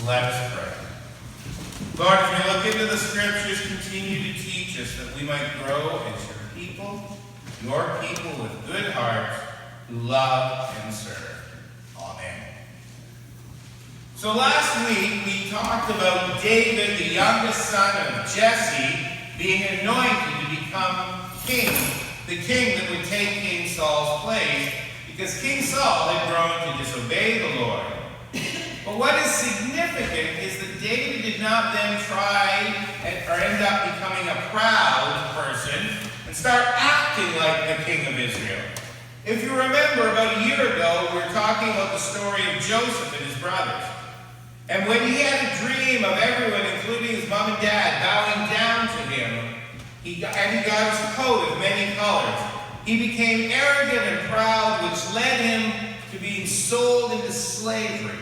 Let us pray. Lord, as we look into the Scriptures, continue to teach us that we might grow as your people with good hearts who love and serve. Amen. So last week we talked about David, the youngest son of Jesse, being anointed to become king, the king that would take King Saul's place, because King Saul had grown to disobey the Lord. But what is significant is that David did not then try or end up becoming a proud person and start acting like the king of Israel. If you remember, about a year ago, we were talking about the story of Joseph and his brothers. And when he had a dream of everyone, including his mom and dad, bowing down to him, he got his coat of many colors. He became arrogant and proud, which led him to being sold into slavery.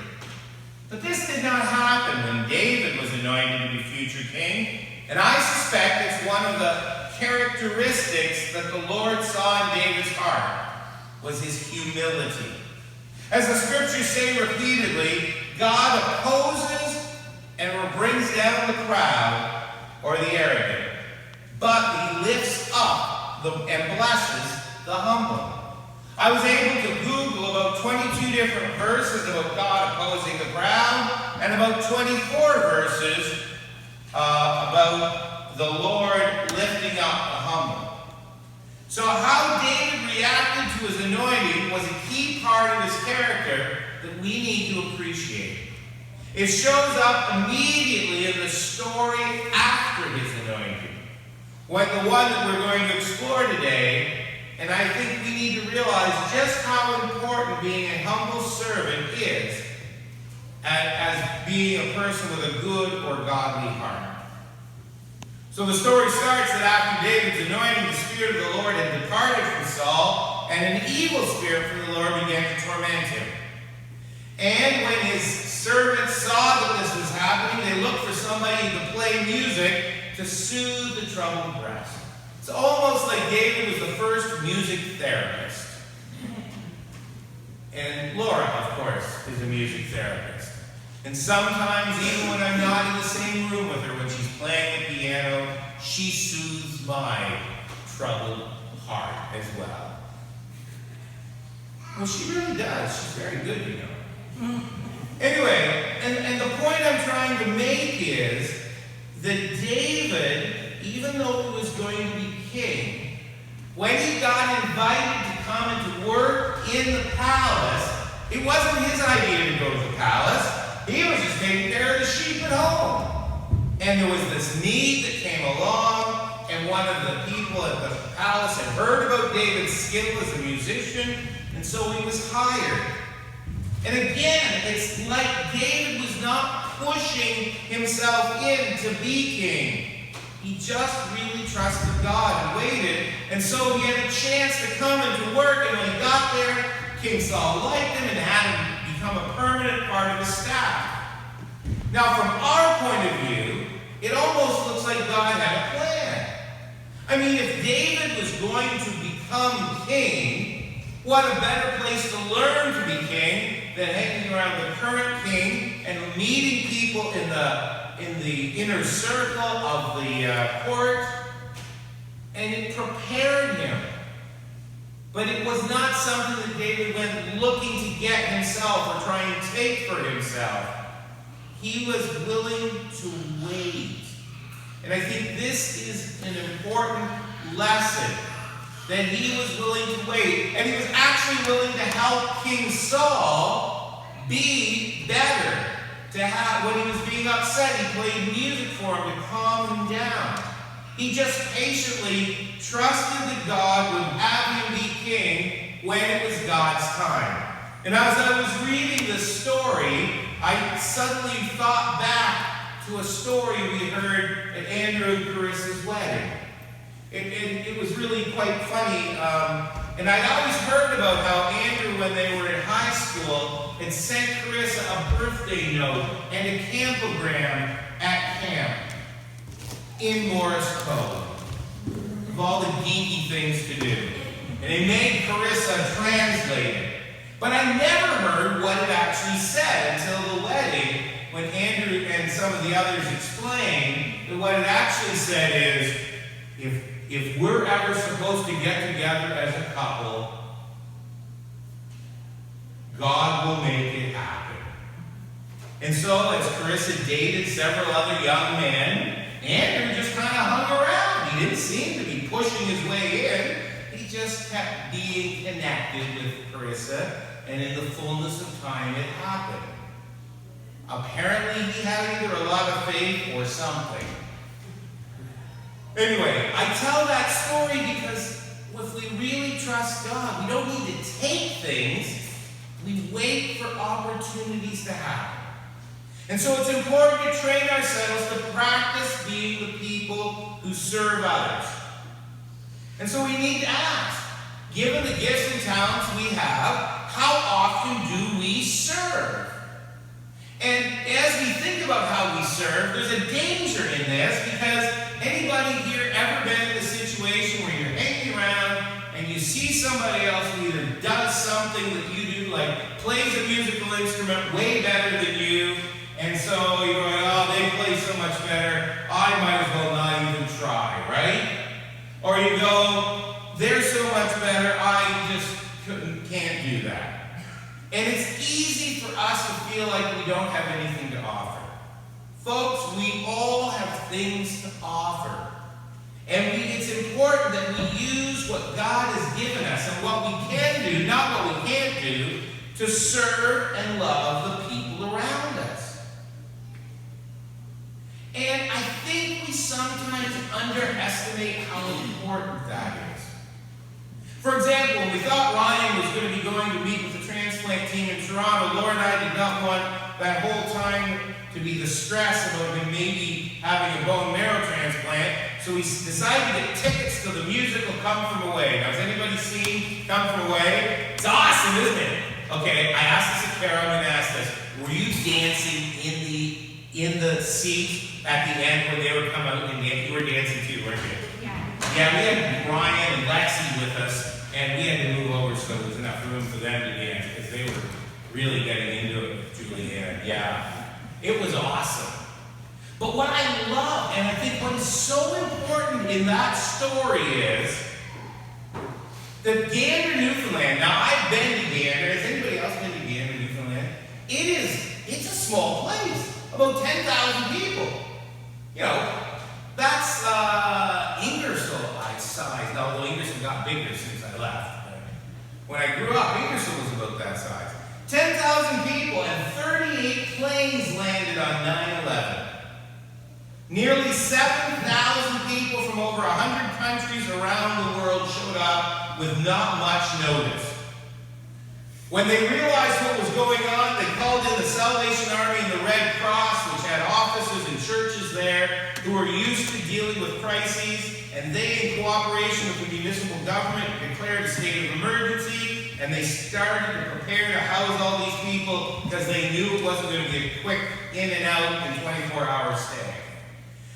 But this did not happen when David was anointed to be future king, and I suspect it's one of the characteristics that the Lord saw in David's heart, was his humility. As the Scriptures say repeatedly, God opposes and brings down the proud or the arrogant, but he lifts up and blesses the humble. I was able to Google about 22 different verses about God opposing the proud, and about 24 verses about the Lord lifting up the humble. So how David reacted to his anointing was a key part of his character that we need to appreciate. It shows up immediately in the story after his anointing, when the one that we're going to explore today. And I think we need to realize just how important being a humble servant is as being a person with a good or godly heart. So the story starts that after David's anointing, the Spirit of the Lord had departed from Saul, and an evil spirit from the Lord began to torment him. And when his servants saw that this was happening, they looked for somebody to play music to soothe the troubled breast. It's almost like David was the first music therapist. And Laura, of course, is a music therapist. And sometimes, even when I'm not in the same room with her, when she's playing the piano, she soothes my troubled heart as well. Well, she really does. She's very good, you know. Anyway, and the point I'm trying to make is that David, even though he was going to be king, when he got invited to come and to work in the palace, it wasn't his idea to go to the palace. He was just taking care of the sheep at home. And there was this need that came along, and one of the people at the palace had heard about David's skill as a musician, and so he was hired. And again, it's like David was not pushing himself in to be king. He just really trusted God and waited, and so he had a chance to come and to work, and when he got there, King Saul liked him and had him become a permanent part of his staff. Now, from our point of view, it almost looks like God had a plan. I mean, if David was going to become king, what a better place to learn to be king than hanging around the current king and meeting people in the inner circle of the court, and it prepared him. But it was not something that David went looking to get himself or trying to take for himself. He was willing to wait. And I think this is an important lesson, that he was willing to wait, and he was actually willing to help King Saul be better. When he was being upset, he played music for him to calm him down. He just patiently trusted that God would have him be king when it was God's time. And as I was reading this story, I suddenly thought back to a story we heard at Andrew and Carissa's wedding. It was really quite funny. And I'd always heard about how Andrew, when they were in high school, had sent Carissa a birthday note and a camphogram at camp in Morse code of all the geeky things to do. And they made Carissa translate it. But I never heard what it actually said until the wedding, when Andrew some of the others explain, that what it actually said is, if we're ever supposed to get together as a couple, God will make it happen. And so, as Carissa dated several other young men, Andrew just kind of hung around. He didn't seem to be pushing his way in. He just kept being connected with Carissa, and in the fullness of time, it happened. Apparently, he had either a lot of faith or something. Anyway, I tell that story because if we really trust God, we don't need to take things. We wait for opportunities to happen. And so it's important to train ourselves to practice being the people who serve others. And so we need to ask, given the gifts and talents we have, how often do we serve? And as we think about how we serve, there's a danger in this, because anybody here ever been in a situation where you're hanging around and you see somebody else who either does something that you do, like plays a musical instrument way better than you, and so you're going, oh, they play so much better, I might as well not even try, right? Or you go, they're so much better, I just can't do that. And it's easy for us to feel like we don't have anything to offer. Folks, we all have things to offer. And it's important that we use what God has given us and what we can do, not what we can't do, to serve and love the people around us. And I think we sometimes underestimate how important that is. For example, when we thought Ryan was going to be going to meet with the transplant team in Toronto, Laura and I did not want that whole time to be the stress about him maybe having a bone marrow transplant. So we decided to get tickets to the musical Come From Away. Now, has anybody seen Come From Away? It's awesome, isn't it? Okay, I asked this of Kara, I'm going to ask this. Were you dancing in the seat at the end when they would come out and dance? You were dancing too, weren't you? Yeah, we had Ryan and Lexi with us, and we had to move over so there was enough room for them to dance, because they were really getting into it with Julianne. Yeah. It was awesome. But what I love, and I think what is so important in that story is that Gander, Newfoundland, now I've been to Gander. Has anybody else been to Gander, Newfoundland? It's a small place, about 10,000 people. You know, that's Ingersoll size, although Ingersoll got bigger since I left. When I grew up, Ingersoll was about that size. 10,000 people and 38 planes landed on 9/11. Nearly 7,000 people from over 100 countries around the world showed up with not much notice. When they realized what was going on, they called in the Salvation Army and the Red Cross, which had offices and churches there, who were used to dealing with crises, and they, in cooperation with the municipal government, declared a state of emergency, and they started to prepare to house all these people because they knew it wasn't going to be a quick in and out and 24-hour stay.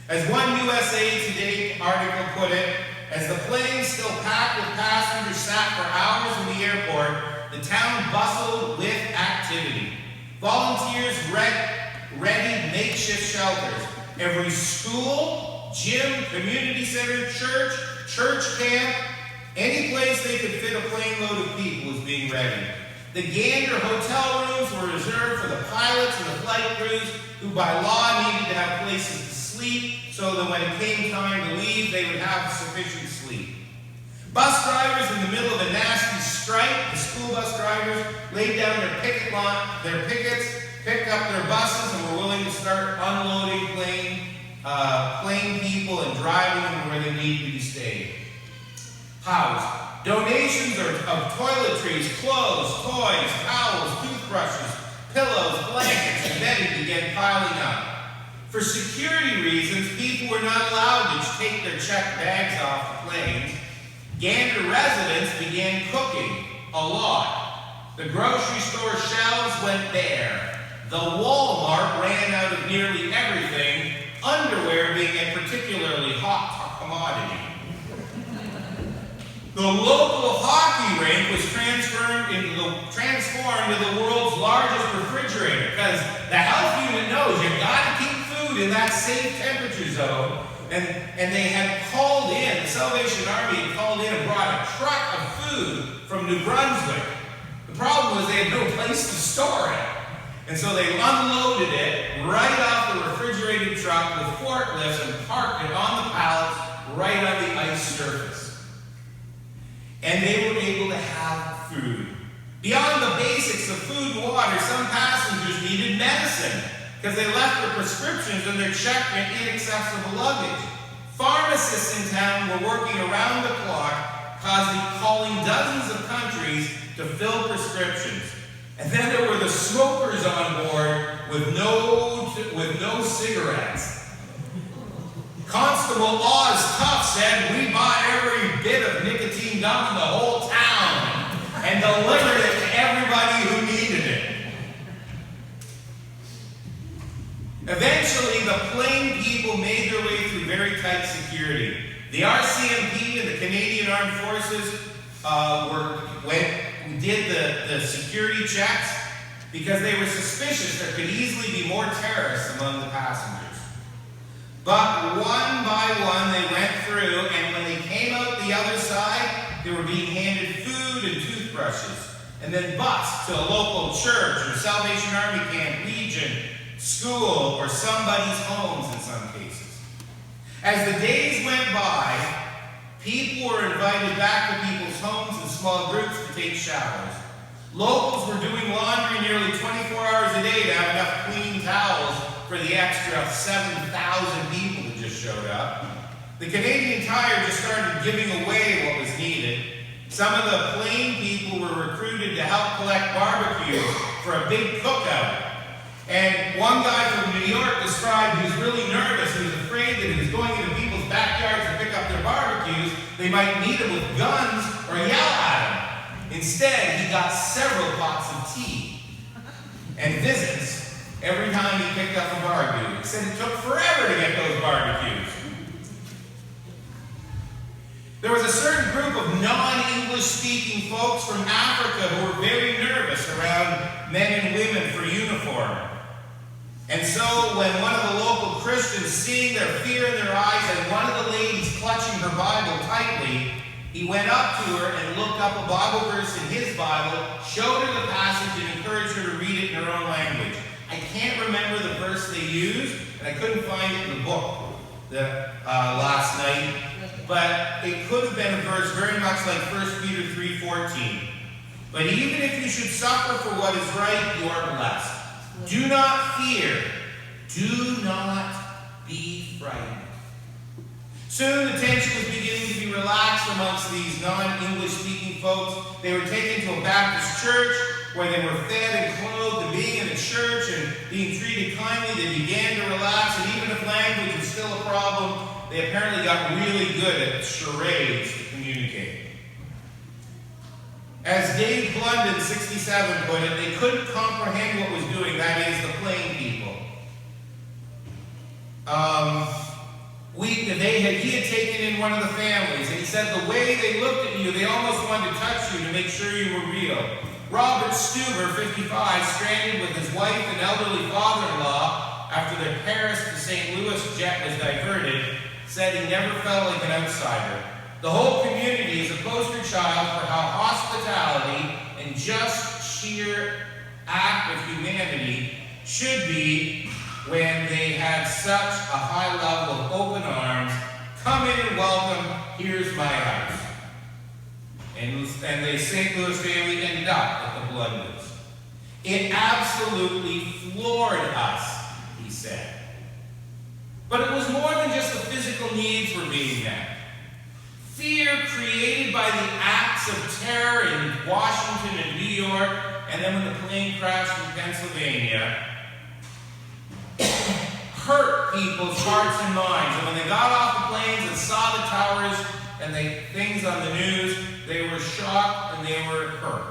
As one USA Today article put it, as the planes still packed with passengers sat for hours in the airport, the town bustled with activity. Volunteers readied makeshift shelters. Every school, gym, community center, church camp, any place they could fit a plane load of people was being ready. The Gander hotel rooms were reserved for the pilots and the flight crews, who by law needed to have places to sleep so that when it came time to leave, they would have sufficient sleep. Bus drivers in the middle of a nasty strike, the school bus drivers laid down their pickets, picked up their buses, and were willing to start unloading plane people and driving them where they needed to be stayed. Housed. Donations of toiletries, clothes, toys, towels, toothbrushes, pillows, blankets, and bedding began piling up. For security reasons, people were not allowed to take their checked bags off the planes. Gander residents began cooking a lot. The grocery store shelves went bare. The Walmart ran out of nearly everything, underwear being a particularly hot commodity. The local hockey rink was transformed into the world's largest refrigerator, because the health unit knows you've got to keep food food in that safe temperature zone, and they had called in, the Salvation Army had called in and brought a truck of food from New Brunswick. The problem was they had no place to store it. And so they unloaded it right off the refrigerated truck with forklifts and parked it on the pallets right on the ice surface. And they were able to have food. Beyond the basics of food and water, some passengers needed medicine because they left their prescriptions and their checked inaccessible luggage. Pharmacists in town were working around the clock, calling dozens of countries to fill prescriptions. And then there were the smokers on board with no cigarettes. Constable Oz Tough said, "We bought every bit of nicotine gum in the whole town and delivered it to everybody who needed it." Eventually, the plain people made their way through very tight security. The RCMP and the Canadian Armed Forces did the security checks because they were suspicious there could easily be more terrorists among the passengers. But one by one they went through, and when they came out the other side, they were being handed food and toothbrushes, and then bused to a local church or Salvation Army camp, Legion, school, or somebody's homes in some cases. As the days went by, people were invited back to people's homes in small groups to take showers. Locals were doing laundry nearly 24 hours a day to have enough clean towels for the extra 7,000 people that just showed up. The Canadian Tire just started giving away what was needed. Some of the plain people were recruited to help collect barbecues for a big cookout. And one guy from New York described he was really nervous. He was afraid that he was going into people's backyards to pick up their barbecues. They might meet him with guns or yell at him. Instead, he got several pots of tea and visits every time he picked up a barbecue. He said it took forever to get those barbecues. There was a certain group of non-English speaking folks from Africa who were very nervous around men and women for uniform. And so when one of the local Christians, seeing their fear in their eyes and one of the ladies clutching her Bible tightly, he went up to her and looked up a Bible verse in his Bible, showed her the passage, and encouraged her to read it in her own language. I can't remember the verse they used, and I couldn't find it in the book last night, but it could have been a verse very much like 1 Peter 3:14. But even if you should suffer for what is right, you are blessed. Do not fear. Do not be frightened. Soon the tension was beginning to be relaxed amongst these non-English speaking folks. They were taken to a Baptist church where they were fed and clothed, and being in a church and being treated kindly, they began to relax, and even if language was still a problem, they apparently got really good at charades to communicate. As Dave Blunden, 67, put it, they couldn't comprehend what was doing, that is, the plain people. He had taken in one of the families, and he said the way they looked at you, they almost wanted to touch you to make sure you were real. Robert Stuber, 55, stranded with his wife and elderly father-in-law after their Paris to St. Louis jet was diverted, said he never felt like an outsider. The whole community is a poster child for how hospitality and just sheer act of humanity should be when they had such a high level of open arms. Come in and welcome, here's my house. And the St. Louis family ended up at the Blundens. It absolutely floored us, he said. But it was more than just the physical needs were being met. Fear created by the acts of terror in Washington and New York, and then when the plane crashed in Pennsylvania, hurt people's hearts and minds. And when they got off the planes and saw the towers and things on the news, they were shocked and they were hurt.